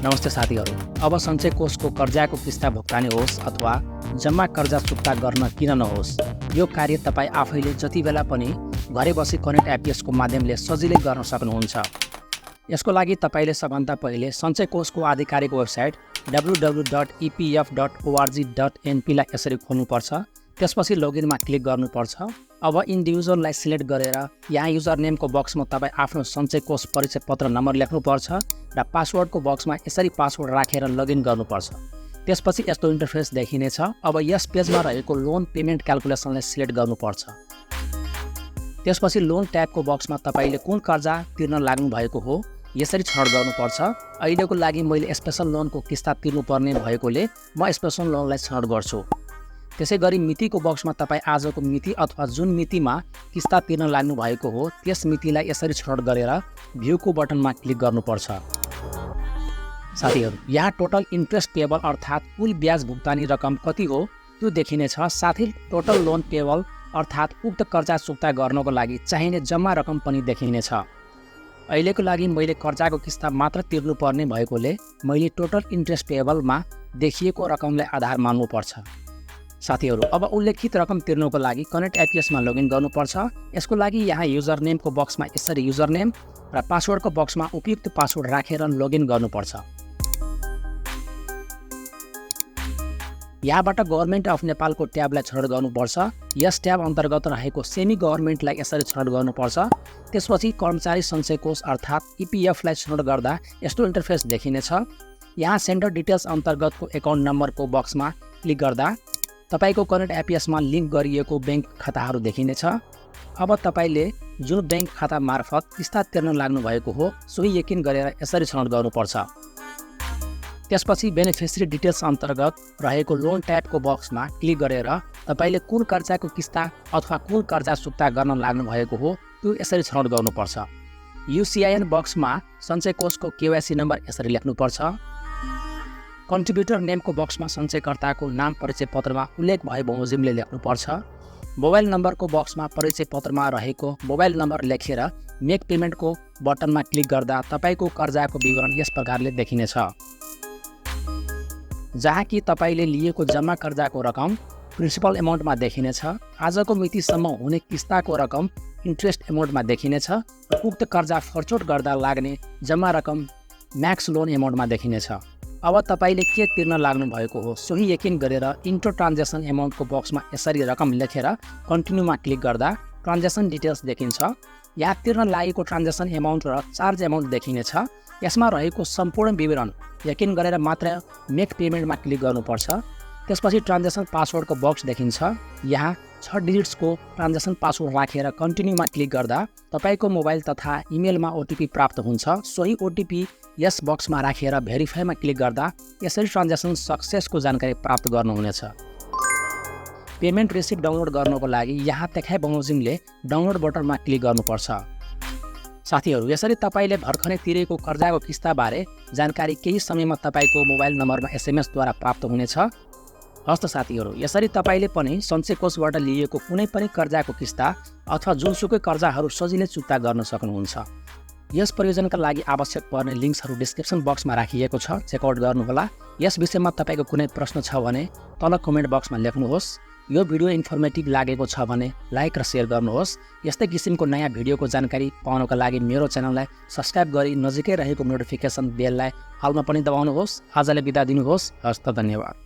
नमस्ते साथीहरू। अब सञ्चय कोषको कर्जाको किस्ता भुक्तानी होस् अथवा जम्मा कर्जा चुक्ता गर्न किन नहोस्, यो कार्य तपाईँ आफैले जति बेला पनि घरै बसी कनेक्ट एपीएसको माध्यमले सजिलै गर्न सक्नुहुन्छ। यसको लागि तपाईँले सबभन्दा पहिले सञ्चय कोषको आधिकारिक वेबसाइट www.epf.org.np लाई यसरी खोल्नुपर्छ। त्यसपछि लगइनमा क्लिक गर्नुपर्छ। अब इन्डिभिजुअललाई सिलेक्ट गरेर यहाँ युजर नेमको बक्समा तपाईँ आफ्नो सञ्चय कोष परिचय पत्र नम्बर लेख्नुपर्छ र पासवर्डको बक्समा यसरी पासवर्ड राखेर लगइन गर्नुपर्छ। त्यसपछि यस्तो इन्टरफेस देखिनेछ। अब यस पेजमा रहेको लोन पेमेन्ट क्याल्कुलेसनलाई सिलेक्ट गर्नुपर्छ। त्यसपछि लोन ट्याबको बक्समा तपाईँले कुन कर्जा तिर्न लाग्नु भएको हो यसरी छनौट गर्नुपर्छ। अहिलेको लागि मैले स्पेशल लोनको किस्ता तिर्नुपर्ने भएकोले म स्पेशल लोनलाई छनौट गर्छु। त्यसै गरी मितिको बक्समा तपाईँ आजको मिति अथवा जुन मितिमा किस्ता तिर्न लाग्नु भएको हो त्यस मितिलाई यसरी छनौट गरेर भ्यूको बटनमा क्लिक गर्नुपर्छ। साथीहरू, यहाँ टोटल इन्ट्रेस्ट पेबल अर्थात् कुल ब्याज भुक्तानी रकम कति हो त्यो देखिनेछ। साथै टोटल लोन पेबल अर्थात् उक्त कर्जा चुक्ता गर्नको लागि चाहिने जम्मा रकम पनि देखिनेछ। अहिलेको लागि मैले कर्जाको किस्ता मात्र तिर्नुपर्ने भएकोले मैले टोटल इन्ट्रेस्ट पेबलमा देखिएको रकमलाई आधार मान्नुपर्छ। साथीहरू, अब उल्लेखित रकम तिर्नको लागि कनेक्ट एपीएसमा लगइन गर्नुपर्छ। यसको लागि यहाँ युजर नेमको बक्समा यसरी युजर नेम र पासवर्डको बक्समा उपयुक्त पासवर्ड राखेर लगइन गर्नुपर्छ। यहाँबाट गभर्नमेन्ट अफ नेपालको ट्याबलाई छनौट गर्नुपर्छ। यस ट्याब अन्तर्गत रहेको सेमी गभर्नमेन्टलाई यसरी छनौट गर्नुपर्छ। त्यसपछि कर्मचारी सञ्चय कोष अर्थात् इपीएफलाई छनौट गर्दा यस्तो इन्टरफेस देखिनेछ। यहाँ सेन्टर डिटेल्स अन्तर्गतको एकाउन्ट नम्बरको बक्समा क्लिक गर्दा तपाईँको कनेक्ट एपीएसमा लिङ्क गरिएको ब्याङ्क खाताहरू देखिनेछ। अब तपाईँले जुन ब्याङ्क खाता मार्फत किस्ता तिर्न लाग्नु भएको हो सोही यकिन गरेर यसरी छनौट गर्नुपर्छ। त्यसपछि बेनिफिसियरी डिटेल्स अन्तर्गत रहेको लोन ट्याबको बक्समा क्लिक गरेर तपाईँले कुन कर्जाको किस्ता अथवा कुन कर्जा चुक्ता गर्न लाग्नु भएको हो त्यो यसरी छनौट गर्नुपर्छ। युसिआइएन बक्समा सञ्चय कोषको केवाइसी नम्बर यसरी लेख्नुपर्छ। कन्ट्रिब्युटर नेमको बक्समा सञ्चयकर्ताको नाम परिचय पत्रमा उल्लेख भए बमोजिमले लेख्नुपर्छ। मोबाइल नम्बरको बक्समा परिचय पत्रमा रहेको मोबाइल नम्बर लेखेर मेक पेमेन्टको बटनमा क्लिक गर्दा तपाईँको कर्जाको विवरण यस प्रकारले देखिनेछ, जहाँ कि तपाईँले लिएको जम्मा कर्जाको रकम प्रिन्सिपल एमाउन्टमा देखिनेछ। आजको मितिसम्म हुने किस्ताको रकम इन्ट्रेस्ट एमाउन्टमा देखिनेछ। उक्त कर्जा फर्चौट गर्दा लाग्ने जम्मा रकम म्याक्स लोन एमाउन्टमा देखिनेछ। अब तपाईँले के तिर्न लाग्नु भएको हो सोही यकिन गरेर इन्टर ट्रान्जेक्सन एमाउन्टको बक्समा यसरी रकम लेखेर कन्टिन्यूमा क्लिक गर्दा ट्रान्जेक्सन डिटेल्स देखिन्छ। यहाँ तिर्न लागेको ट्रान्जेक्सन एमाउन्ट र चार्ज एमाउन्ट देखिनेछ। यसमा रहेको सम्पूर्ण विवरण यकिन गरेर मात्र मेक पेमेन्टमा क्लिक गर्नुपर्छ। त्यसपछि ट्रान्जेक्सन पासवर्डको बक्स देखिन्छ। यहाँ 6 डिजिट्सको ट्रान्जेक्सन पासवर्ड राखेर कन्टिन्यूमा क्लिक गर्दा तपाईँको मोबाइल तथा इमेलमा ओटिपी प्राप्त हुन्छ। सोही ओटिपी यस बक्समा राखेर भेरिफाईमा क्लिक गर्दा यसरी ट्रान्जेक्सन सक्सेसको जानकारी प्राप्त गर्नुहुनेछ। पेमेन्ट रिसिप्ट डाउनलोड गर्नको लागि यहाँ देखाए बमोजिमले डाउनलोड बटनमा क्लिक गर्नुपर्छ। साथीहरू, यसरी तपाईँले भर्खरै तिरेको कर्जाको किस्ताबारे जानकारी केही समयमा तपाईँको मोबाइल नम्बरमा एसएमएसद्वारा प्राप्त हुनेछ। हस्त साथीहरू, यसरी तपाईँले पनि सञ्चय कोषबाट लिएको कुनै पनि कर्जाको किस्ता अथवा जुनसुकै कर्जाहरू सजिलै चुक्ता गर्न सक्नुहुन्छ। यस प्रयोजनका लागि आवश्यक पर्ने लिङ्क्सहरू डिस्क्रिप्सन बक्समा राखिएको छ, चेकआउट गर्नुहोला। यस विषयमा तपाईँको कुनै प्रश्न छ भने तल कमेन्ट बक्समा लेख्नुहोस्। यो भिडियो इन्फर्मेटिभ लागेको छ भने लाइक र सेयर गर्नुहोस्। यस्तै किसिमको नयाँ भिडियोको जानकारी पाउनका लागि मेरो च्यानललाई सब्स्क्राइब गरी नजिकै रहेको नोटिफिकेसन बेललाई हालमा पनि दबाउनुहोस्। आजलाई बिदा दिनुहोस्। हस्त, धन्यवाद।